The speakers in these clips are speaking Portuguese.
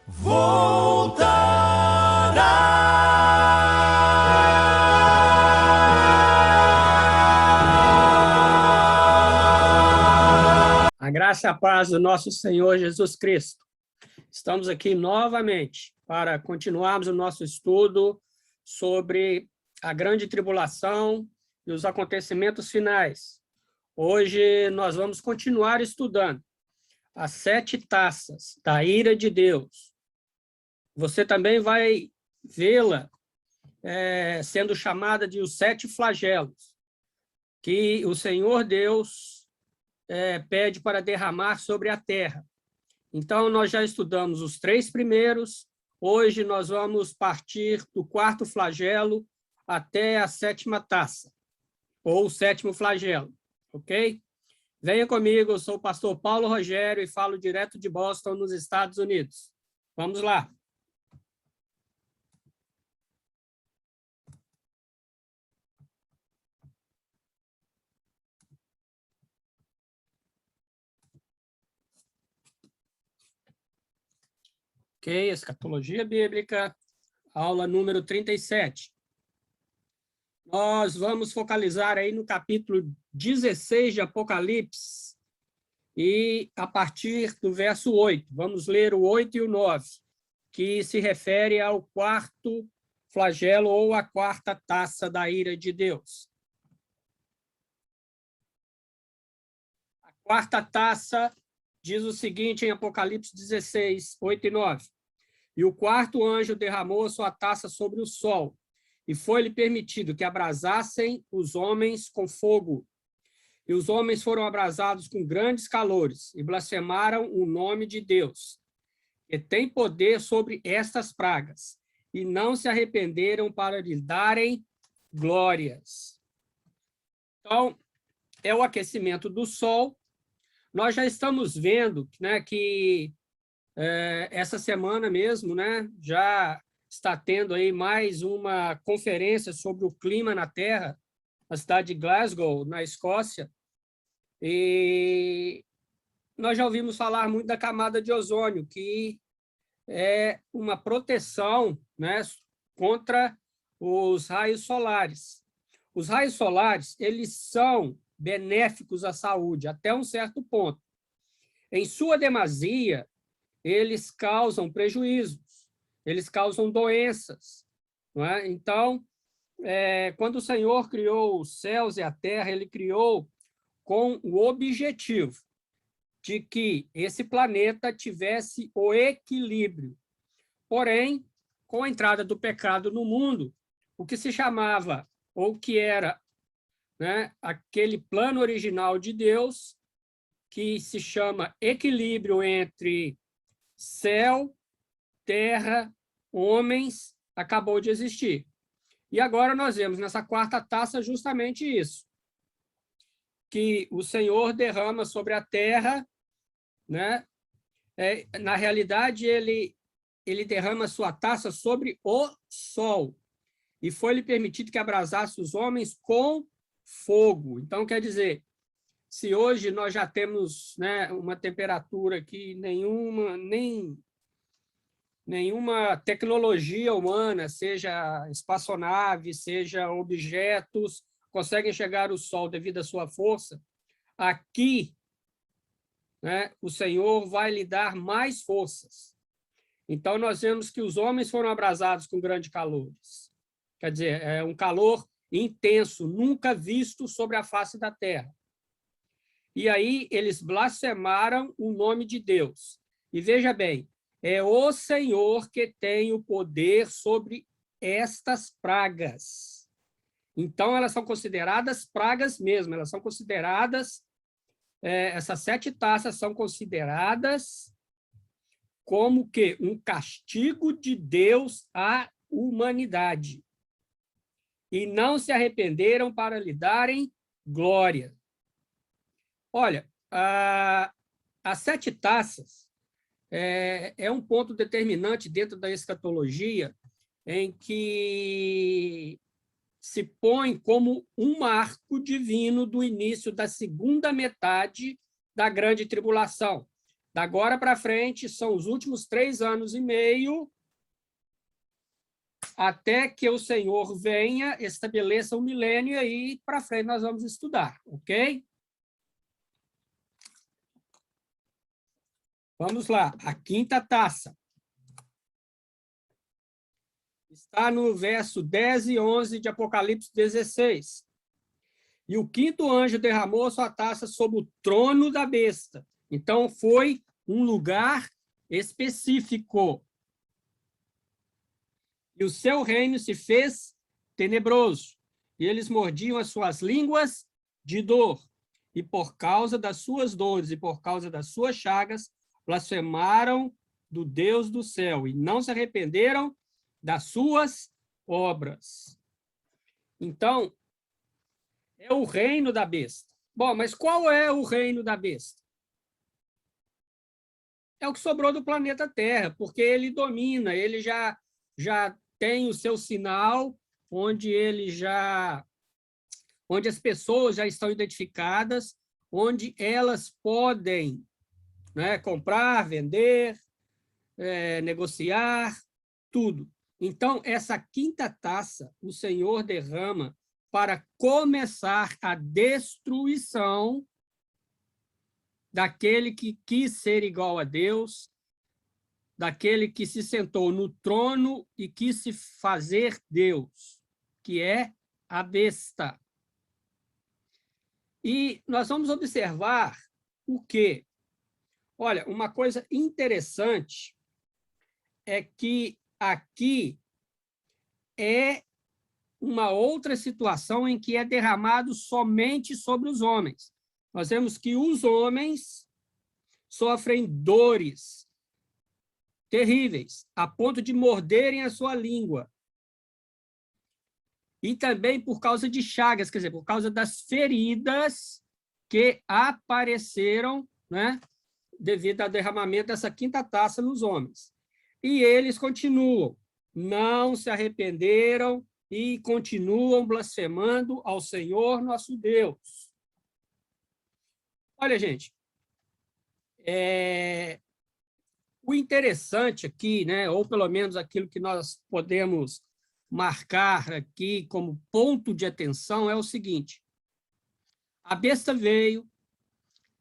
A graça e a paz do nosso Senhor Jesus Cristo. Estamos aqui novamente para continuarmos o nosso estudo sobre a grande tribulação e os acontecimentos finais. Hoje nós vamos continuar estudando as 7 taças da ira de Deus. Você também vai vê-la sendo chamada de os 7 flagelos, que o Senhor Deus pede para derramar sobre a terra. Então, nós já estudamos os 3 primeiros, hoje nós vamos partir do 4º flagelo até a 7ª taça, ou o 7º flagelo, ok? Venha comigo, eu sou o pastor Paulo Rogério e falo direto de Boston, nos Estados Unidos. Vamos lá. Ok, escatologia bíblica, aula número 37. Nós vamos focalizar aí no capítulo 16 de Apocalipse e a partir do verso 8. Vamos ler o 8 e o 9, que se refere ao 4º flagelo ou a 4ª taça da ira de Deus. A 4ª taça diz o seguinte em Apocalipse 16, 8 e 9. E o 4º anjo derramou a sua taça sobre o sol, e foi-lhe permitido que abrasassem os homens com fogo. E os homens foram abrasados com grandes calores, e blasfemaram o nome de Deus, que tem poder sobre estas pragas, e não se arrependeram para lhe darem glórias. Então, é o aquecimento do sol. Nós já estamos vendo, né, que essa semana mesmo, né, já está tendo aí mais uma conferência sobre o clima na Terra, na cidade de Glasgow, na Escócia, e nós já ouvimos falar muito da camada de ozônio, que é uma proteção, né, contra os raios solares. Os raios solares, eles são benéficos à saúde, até um certo ponto. Em sua demasia, eles causam prejuízos, eles causam doenças. Não é? Então, quando o Senhor criou os céus e a terra, ele criou com o objetivo de que esse planeta tivesse o equilíbrio. Porém, com a entrada do pecado no mundo, o que se chamava, ou que era, né, aquele plano original de Deus, que se chama equilíbrio entre céu, terra, homens, acabou de existir. E agora nós vemos nessa 4ª taça justamente isso, que o Senhor derrama sobre a terra, né? Na realidade, ele derrama sua taça sobre o sol, e foi-lhe permitido que abrasasse os homens com fogo. Então, quer dizer, se hoje nós já temos, né, uma temperatura que nenhuma tecnologia humana, seja espaçonave, seja objetos, conseguem chegar ao Sol devido à sua força, aqui, né, o Senhor vai lhe dar mais forças. Então, nós vemos que os homens foram abrasados com grandes calores. Quer dizer, é um calor intenso, nunca visto sobre a face da terra. E aí eles blasfemaram o nome de Deus. E veja bem, é o Senhor que tem o poder sobre estas pragas. Então, elas são consideradas pragas mesmo, elas são consideradas, essas 7 taças são consideradas como que um castigo de Deus à humanidade. E não se arrependeram para lhe darem glória. Olha, as 7 taças é um ponto determinante dentro da escatologia em que se põe como um marco divino do início da segunda metade da grande tribulação. Da agora para frente, são os últimos 3 anos e meio, até que o Senhor venha, estabeleça o milênio, e aí para frente nós vamos estudar, ok? Vamos lá, a quinta taça. Está no verso 10 e 11 de Apocalipse 16. E o quinto anjo derramou a sua taça sobre o trono da besta. Então, foi um lugar específico. E o seu reino se fez tenebroso. E eles mordiam as suas línguas de dor. E por causa das suas dores e por causa das suas chagas, blasfemaram do Deus do céu e não se arrependeram das suas obras. Então, é o reino da besta. Bom, mas qual é o reino da besta? É o que sobrou do planeta Terra, porque ele domina, ele já tem o seu sinal, onde as pessoas já estão identificadas, onde elas podem, né, comprar, vender, negociar, tudo. Então, essa quinta taça, o Senhor derrama para começar a destruição daquele que quis ser igual a Deus, daquele que se sentou no trono e quis se fazer Deus, que é a besta. E nós vamos observar o quê? Olha, uma coisa interessante é que aqui é uma outra situação em que é derramado somente sobre os homens. Nós vemos que os homens sofrem dores terríveis, a ponto de morderem a sua língua. E também por causa de chagas, quer dizer, por causa das feridas que apareceram, né, devido ao derramamento dessa quinta taça nos homens. E eles continuam, não se arrependeram e continuam blasfemando ao Senhor nosso Deus. Olha, gente, o interessante aqui, né, ou pelo menos aquilo que nós podemos marcar aqui como ponto de atenção é o seguinte: a besta veio,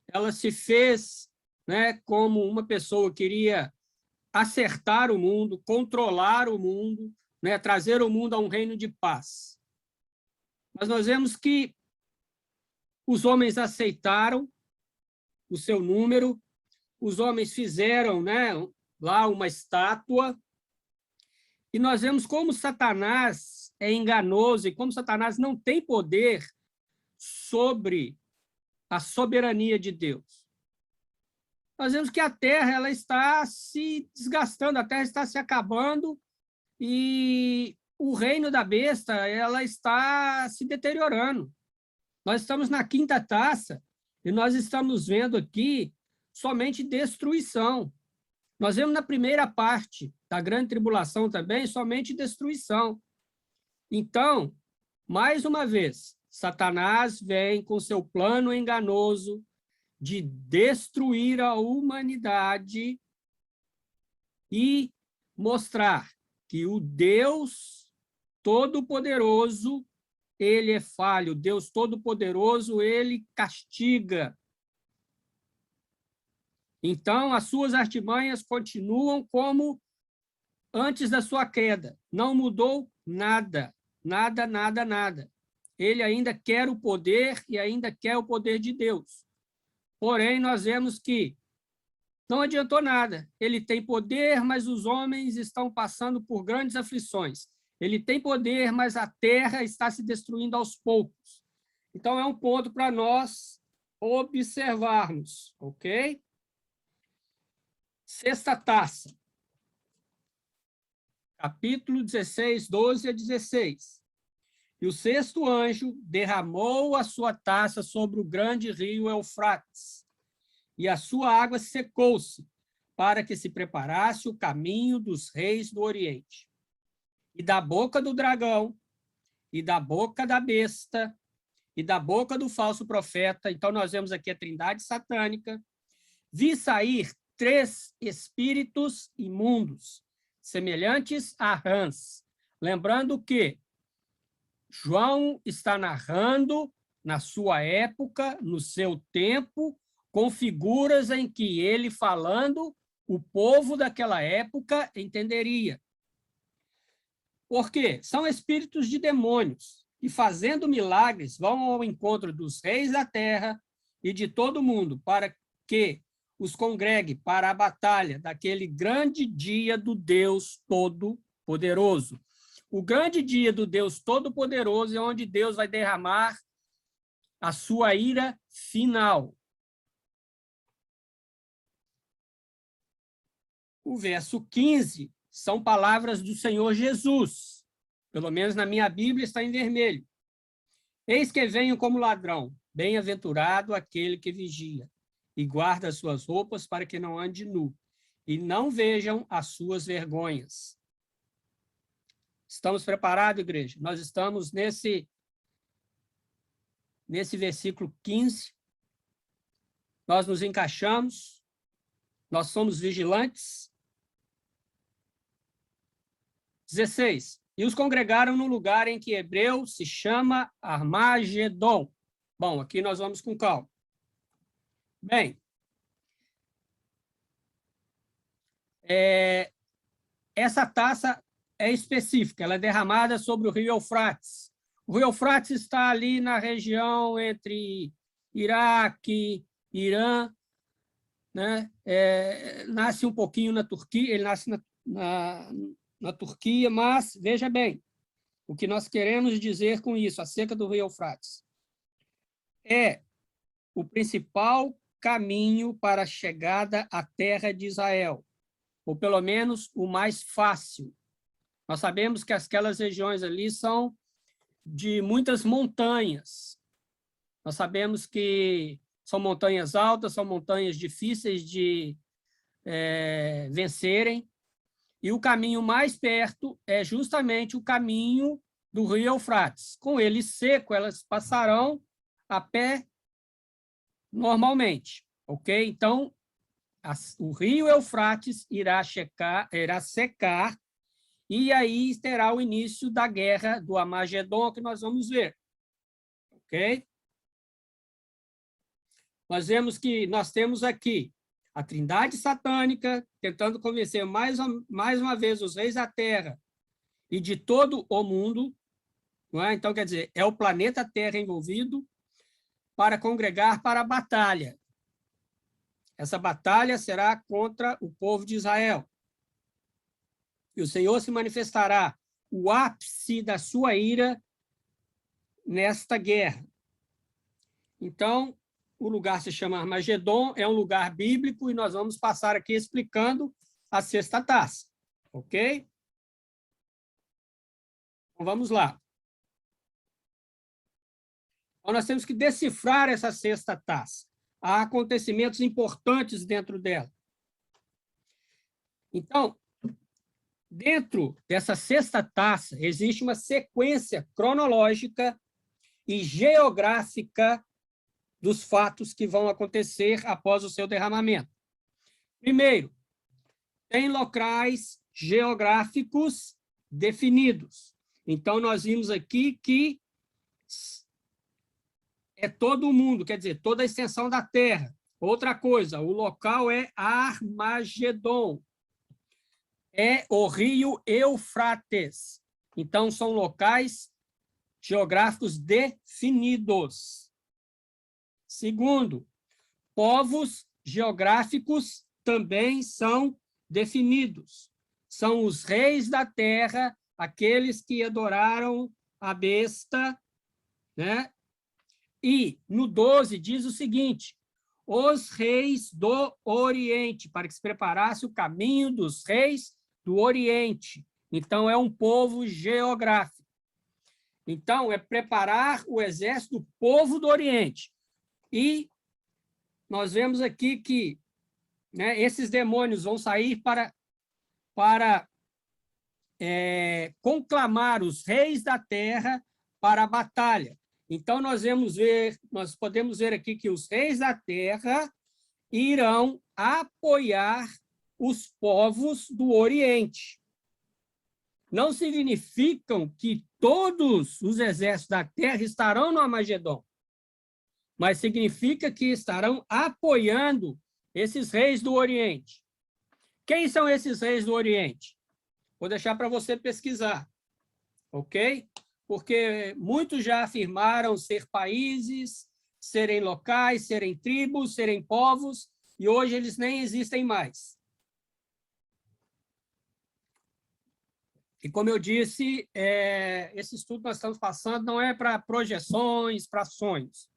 ela se fez, né, como uma pessoa que queria acertar o mundo, controlar o mundo, né, trazer o mundo a um reino de paz. Mas nós vemos que os homens aceitaram o seu número, os homens fizeram, né, lá uma estátua, e nós vemos como Satanás é enganoso e como Satanás não tem poder sobre a soberania de Deus. Nós vemos que a Terra ela está se desgastando, a Terra está se acabando e o reino da besta ela está se deteriorando. Nós estamos na quinta taça e nós estamos vendo aqui somente destruição. Nós vemos na primeira parte da grande tribulação também somente destruição. Então, mais uma vez, Satanás vem com seu plano enganoso de destruir a humanidade e mostrar que o Deus Todo-Poderoso, ele é falho. O Deus Todo-Poderoso, ele castiga. Então, as suas artimanhas continuam como antes da sua queda. Não mudou nada, nada, nada, nada. Ele ainda quer o poder e ainda quer o poder de Deus. Porém, nós vemos que não adiantou nada. Ele tem poder, mas os homens estão passando por grandes aflições. Ele tem poder, mas a terra está se destruindo aos poucos. Então, é um ponto para nós observarmos, ok? Sexta taça. Capítulo 16, 12 a 16. E o sexto anjo derramou a sua taça sobre o grande rio Eufrates, e a sua água secou-se, para que se preparasse o caminho dos reis do Oriente. E da boca do dragão, e da boca da besta, e da boca do falso profeta, então nós vemos aqui a trindade satânica, vi sair 3 espíritos imundos, semelhantes a rãs. Lembrando que João está narrando na sua época, no seu tempo, com figuras em que ele falando, o povo daquela época entenderia. Por quê? São espíritos de demônios que, fazendo milagres, vão ao encontro dos reis da terra e de todo mundo, para que os congregue para a batalha daquele grande dia do Deus Todo-Poderoso. O grande dia do Deus Todo-Poderoso é onde Deus vai derramar a sua ira final. O verso 15 são palavras do Senhor Jesus. Pelo menos na minha Bíblia está em vermelho. Eis que venho como ladrão, bem-aventurado aquele que vigia e guarda as suas roupas para que não ande nu e não vejam as suas vergonhas. Estamos preparados, igreja? Nós estamos nesse versículo 15. Nós nos encaixamos, nós somos vigilantes. 16. E os congregaram no lugar em que hebreu se chama Armagedon. Bom, aqui nós vamos com calma. Bem, essa taça é específica, ela é derramada sobre o rio Eufrates. O rio Eufrates está ali na região entre Iraque, Irã, né? Nasce um pouquinho na Turquia, ele nasce na Turquia, mas, veja bem, o que nós queremos dizer com isso, acerca do rio Eufrates, é o principal caminho para a chegada à terra de Israel, ou pelo menos o mais fácil. Nós sabemos que aquelas regiões ali são de muitas montanhas. Nós sabemos que são montanhas altas, são montanhas difíceis de vencerem, e o caminho mais perto é justamente o caminho do rio Eufrates. Com ele seco, elas passarão a pé normalmente, ok? Então, o rio Eufrates irá secar, e aí terá o início da guerra do Armagedon, que nós vamos ver, ok? Nós vemos que nós temos aqui a trindade satânica tentando convencer mais uma vez os reis da Terra e de todo o mundo, não é? Então, quer dizer, é o planeta Terra envolvido, para congregar para a batalha. Essa batalha será contra o povo de Israel. E o Senhor se manifestará o ápice da sua ira nesta guerra. Então, o lugar se chama Armagedon, é um lugar bíblico, e nós vamos passar aqui explicando a sexta taça, ok? Então, vamos lá. Então, nós temos que decifrar essa sexta taça. Há acontecimentos importantes dentro dela. Então, dentro dessa sexta taça, existe uma sequência cronológica e geográfica dos fatos que vão acontecer após o seu derramamento. Primeiro, tem locais geográficos definidos. Então, nós vimos aqui que é todo o mundo, quer dizer, toda a extensão da Terra. Outra coisa, o local é Armagedon. É o rio Eufrates. Então, são locais geográficos definidos. Segundo, povos geográficos também são definidos. São os reis da terra, aqueles que adoraram a besta, né? E no 12 diz o seguinte: os reis do Oriente, para que se preparasse o caminho dos reis do Oriente. Então, é um povo geográfico. Então, é preparar o exército do povo do Oriente. E nós vemos aqui que, né, esses demônios vão sair para conclamar os reis da terra para a batalha. Então, nós podemos ver aqui que os reis da terra irão apoiar os povos do Oriente. Não significam que todos os exércitos da terra estarão no Armagedon, mas significa que estarão apoiando esses reis do Oriente. Quem são esses reis do Oriente? Vou deixar para você pesquisar, ok? Porque muitos já afirmaram ser países, serem locais, serem tribos, serem povos, e hoje eles nem existem mais. E, como eu disse, esse estudo que nós estamos passando não é para projeções, para sonhos.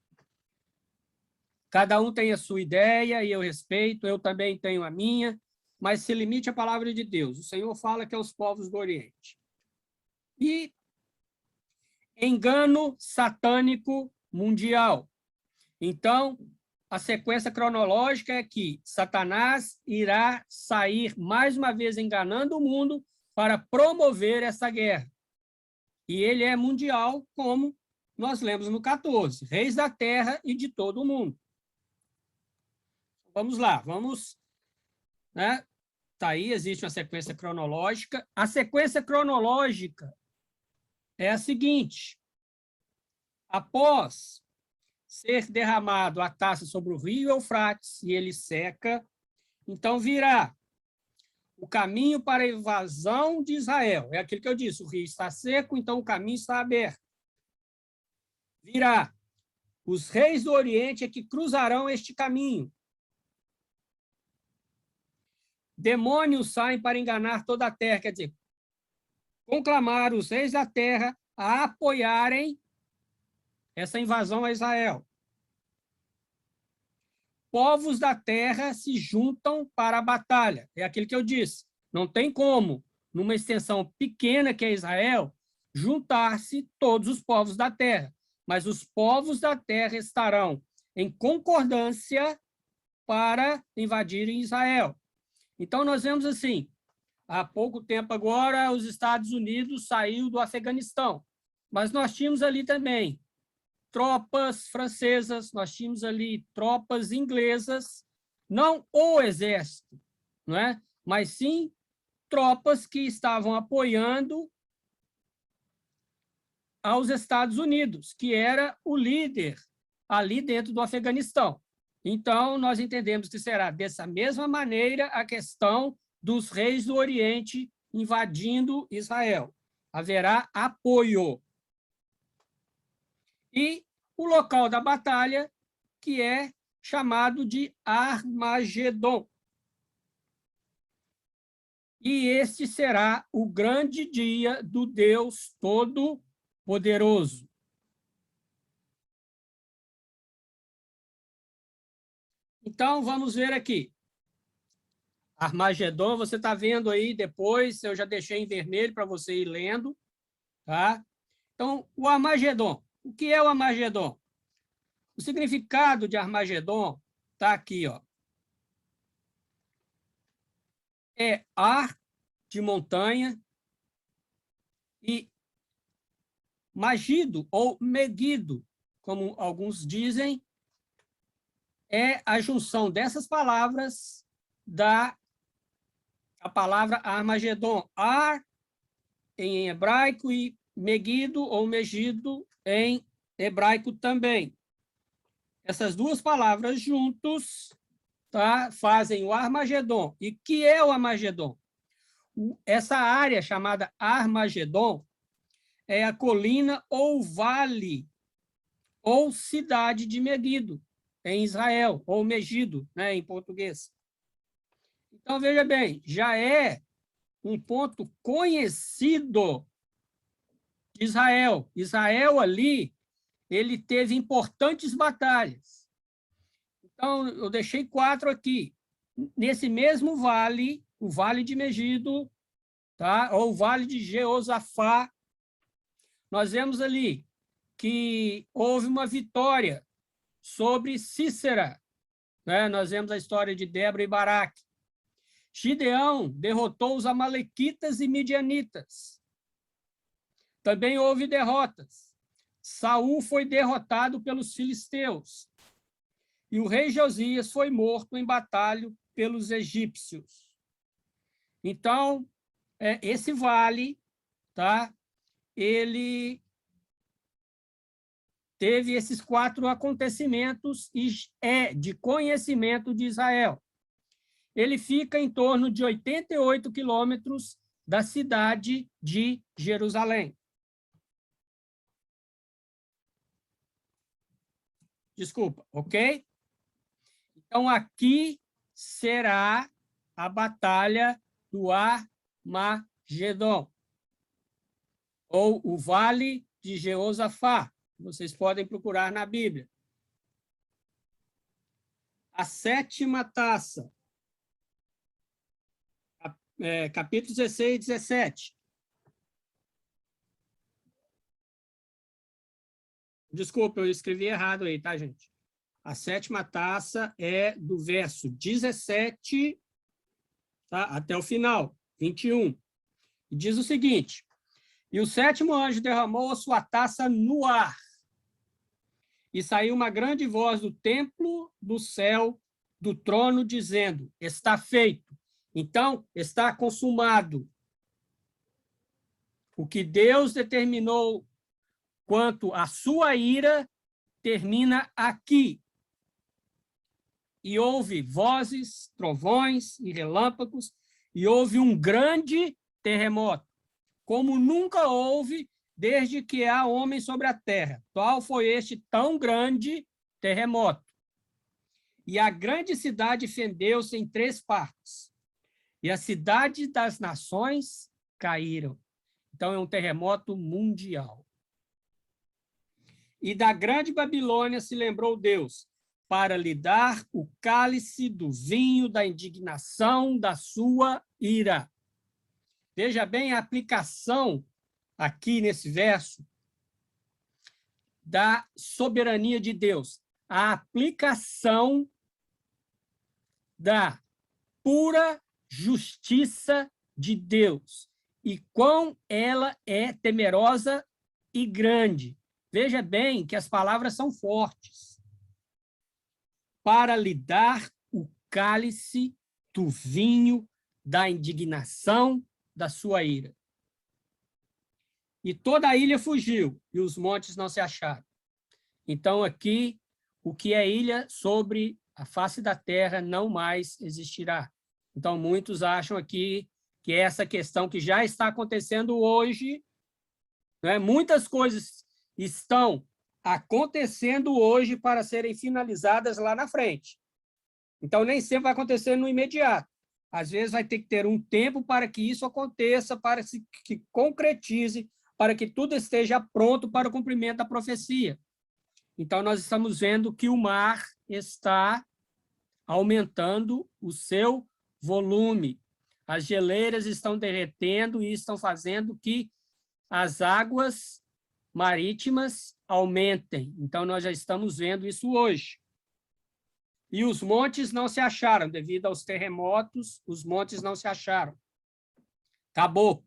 Cada um tem a sua ideia, e eu respeito, eu também tenho a minha, mas se limite à palavra de Deus. O Senhor fala que é os povos do Oriente. E engano satânico mundial. Então, a sequência cronológica é que Satanás irá sair mais uma vez enganando o mundo para promover essa guerra. E ele é mundial, como nós lemos no 14, reis da terra e de todo o mundo. Vamos lá, vamos, né? Tá aí, existe uma sequência cronológica. A sequência cronológica é a seguinte: após ser derramado a taça sobre o rio Eufrates e ele seca, então virá o caminho para a invasão de Israel. É aquilo que eu disse, o rio está seco, então o caminho está aberto. Virá os reis do Oriente é que cruzarão este caminho. Demônios saem para enganar toda a terra, quer dizer, conclamar os reis da terra a apoiarem essa invasão a Israel. Povos da terra se juntam para a batalha. É aquilo que eu disse. Não tem como, numa extensão pequena que é Israel, juntar-se todos os povos da terra. Mas os povos da terra estarão em concordância para invadirem Israel. Então, nós vemos assim, há pouco tempo agora, os Estados Unidos saiu do Afeganistão, mas nós tínhamos ali também tropas francesas, nós tínhamos ali tropas inglesas, não o exército, não é? Mas sim tropas que estavam apoiando aos Estados Unidos, que era o líder ali dentro do Afeganistão. Então, nós entendemos que será dessa mesma maneira a questão dos reis do Oriente invadindo Israel. Haverá apoio. E o local da batalha, que é chamado de Armagedon. E este será o grande dia do Deus Todo-Poderoso. Então, vamos ver aqui. Armagedon, você está vendo aí depois, eu já deixei em vermelho para você ir lendo. Tá? Então, o Armagedon. O que é o Armagedon? O significado de Armagedon está aqui, ó. É ar de montanha e Magido ou Megido, como alguns dizem, é a junção dessas palavras da a palavra Armagedon. Ar em hebraico e Megido ou Megido em hebraico também. Essas duas palavras juntos, tá, fazem o Armagedon. E o que é o Armagedon? Essa área chamada Armagedon é a colina ou vale ou cidade de Megido, em Israel, ou Megido, né, em português. Então, veja bem, já é um ponto conhecido de Israel. Israel ali, ele teve importantes batalhas. Então, eu deixei 4 aqui. Nesse mesmo vale, o Vale de Megido, tá? Ou o Vale de Jeosafá, nós vemos ali que houve uma vitória sobre Cícera, né? Nós vemos a história de Débora e Baraque. Gideão derrotou os amalequitas e midianitas. Também houve derrotas. Saul foi derrotado pelos filisteus. E o rei Josias foi morto em pelos egípcios. Então, esse vale, tá? Ele teve esses 4 acontecimentos e é de conhecimento de Israel. Ele fica em torno de 88 quilômetros da cidade de Jerusalém. Desculpa, ok? Então, aqui será a batalha do Armagedon, ou o Vale de Jeosafá. Vocês podem procurar na Bíblia. A 7ª taça, capítulo 16 e 17. Desculpa, eu escrevi errado aí, tá, gente? A 7ª taça é do verso 17, tá, até o final, 21. E diz o seguinte: e o 7º anjo derramou a sua taça no ar, e saiu uma grande voz do templo do céu, do trono, dizendo: está feito. Então, está consumado. O que Deus determinou quanto à sua ira termina aqui. E houve vozes, trovões e relâmpagos, e houve um grande terremoto, como nunca houve desde que há homem sobre a terra. Tal foi este tão grande terremoto. E a grande cidade fendeu-se em 3 partes, e a cidade das nações caíram. Então, é um terremoto mundial. E da grande Babilônia se lembrou Deus, para lhe dar o cálice do vinho da indignação da sua ira. Veja bem a aplicação aqui nesse verso da soberania de Deus, a aplicação da pura justiça de Deus e quão ela é temerosa e grande. Veja bem que as palavras são fortes. Para lhe dar o cálice do vinho da indignação da sua ira. E toda a ilha fugiu, e os montes não se acharam. Então, aqui, o que é ilha sobre a face da terra não mais existirá. Então, muitos acham aqui que essa questão que já está acontecendo hoje, né, muitas coisas estão acontecendo hoje para serem finalizadas lá na frente. Então, nem sempre vai acontecer no imediato. Às vezes, vai ter que ter um tempo para que isso aconteça, para que concretize, para que tudo esteja pronto para o cumprimento da profecia. Então, nós estamos vendo que o mar está aumentando o seu volume. As geleiras estão derretendo e estão fazendo que as águas marítimas aumentem. Então, nós já estamos vendo isso hoje. E os montes não se acharam, devido aos terremotos, os montes não se acharam. Acabou.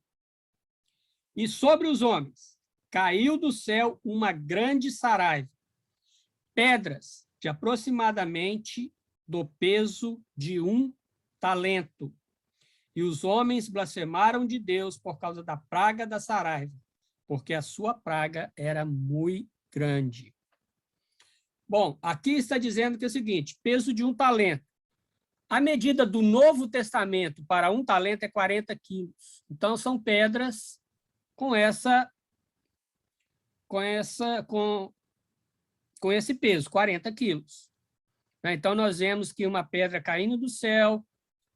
E sobre os homens, caiu do céu uma grande saraiva, pedras de aproximadamente do peso de 1 talento. E os homens blasfemaram de Deus por causa da praga da saraiva, porque a sua praga era muito grande. Bom, aqui está dizendo que é o seguinte, peso de 1 talento. A medida do Novo Testamento para 1 talento é 40 quilos. Então, são pedras com esse peso, 40 quilos. Então, nós vemos que uma pedra caindo do céu,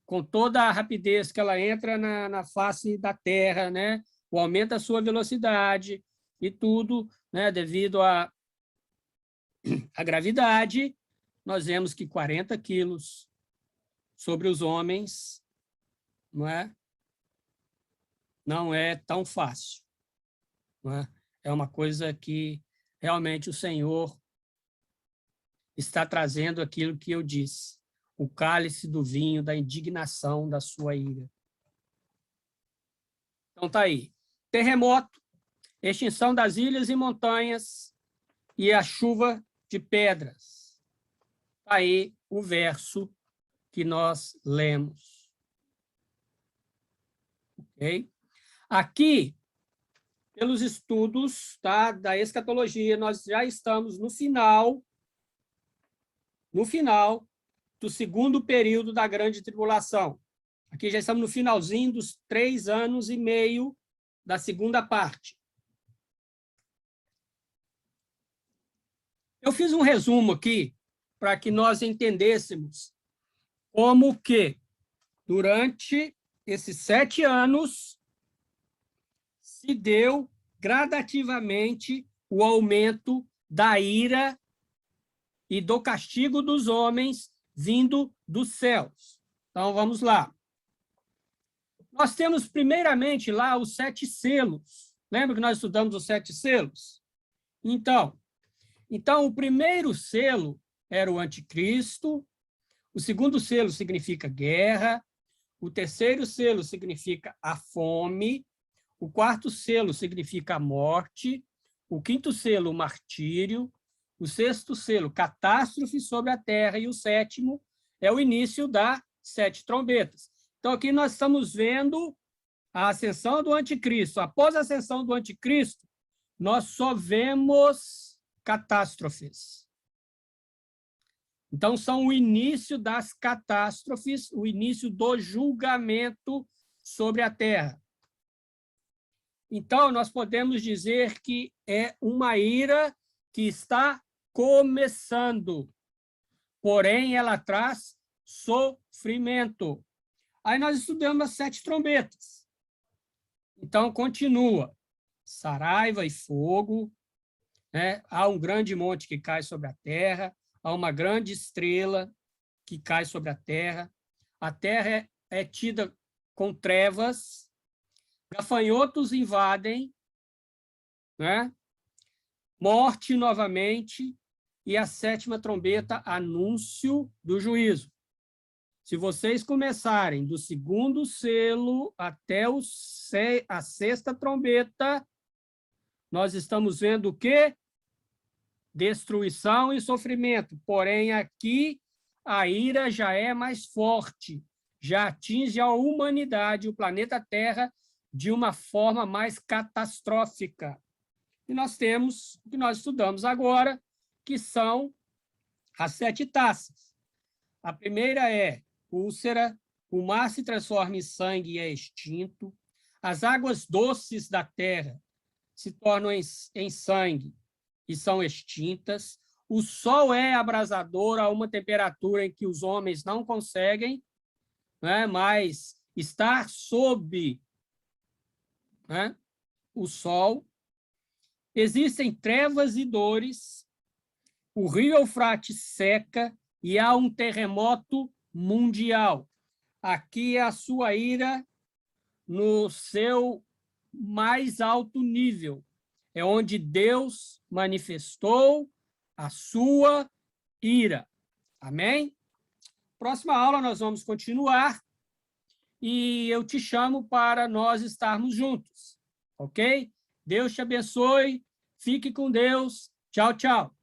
com toda a rapidez que ela entra na face da Terra, né? O aumento da sua velocidade e tudo, né? Devido à gravidade, nós vemos que 40 quilos sobre os homens não é tão fácil. Não é? É uma coisa que realmente o Senhor está trazendo aquilo que eu disse, o cálice do vinho da indignação da sua ira. Então, está aí. Terremoto, extinção das ilhas e montanhas e a chuva de pedras. Está aí o verso que nós lemos. Ok? Aqui, pelos estudos, tá, da escatologia, nós já estamos no final do segundo período da grande tribulação. Aqui já estamos no finalzinho dos 3 anos e meio da segunda parte. Eu fiz um resumo aqui para que nós entendêssemos como que, durante esses 7 anos, se deu gradativamente o aumento da ira e do castigo dos homens vindo dos céus. Então, vamos lá. Nós temos, primeiramente, lá os 7 selos. Lembra que nós estudamos os 7 selos? Então, o primeiro selo era o anticristo, o segundo selo significa guerra, o terceiro selo significa a fome, o quarto selo significa a morte, o quinto selo, o martírio, o sexto selo, catástrofe sobre a terra, e o sétimo é o início das 7 trombetas. Então, aqui nós estamos vendo a ascensão do anticristo. Após a ascensão do anticristo, nós só vemos catástrofes. Então, são o início das catástrofes, o início do julgamento sobre a terra. Então, nós podemos dizer que é uma ira que está começando, porém, ela traz sofrimento. Aí nós estudamos as 7 trombetas. Então, continua. Saraiva e fogo, né? Há um grande monte que cai sobre a terra, há uma grande estrela que cai sobre a terra é tida com trevas, gafanhotos invadem, né? Morte novamente, e a 7ª trombeta, anúncio do juízo. Se vocês começarem do segundo selo até a 6ª trombeta, nós estamos vendo o quê? Destruição e sofrimento. Porém, aqui a ira já é mais forte, já atinge a humanidade, o planeta Terra, de uma forma mais catastrófica. E nós temos o que nós estudamos agora, que são as 7 taças. A primeira é úlcera, o mar se transforma em sangue e é extinto, as águas doces da terra se tornam em sangue e são extintas, o sol é abrasador a uma temperatura em que os homens não conseguem, né, mais estar sob, né, o sol. Existem trevas e dores, o rio Eufrates seca e há um terremoto mundial. Aqui é a sua ira no seu mais alto nível. É onde Deus manifestou a sua ira. Amém? Próxima aula nós vamos continuar e eu te chamo para nós estarmos juntos, ok? Deus te abençoe, fique com Deus. Tchau, tchau.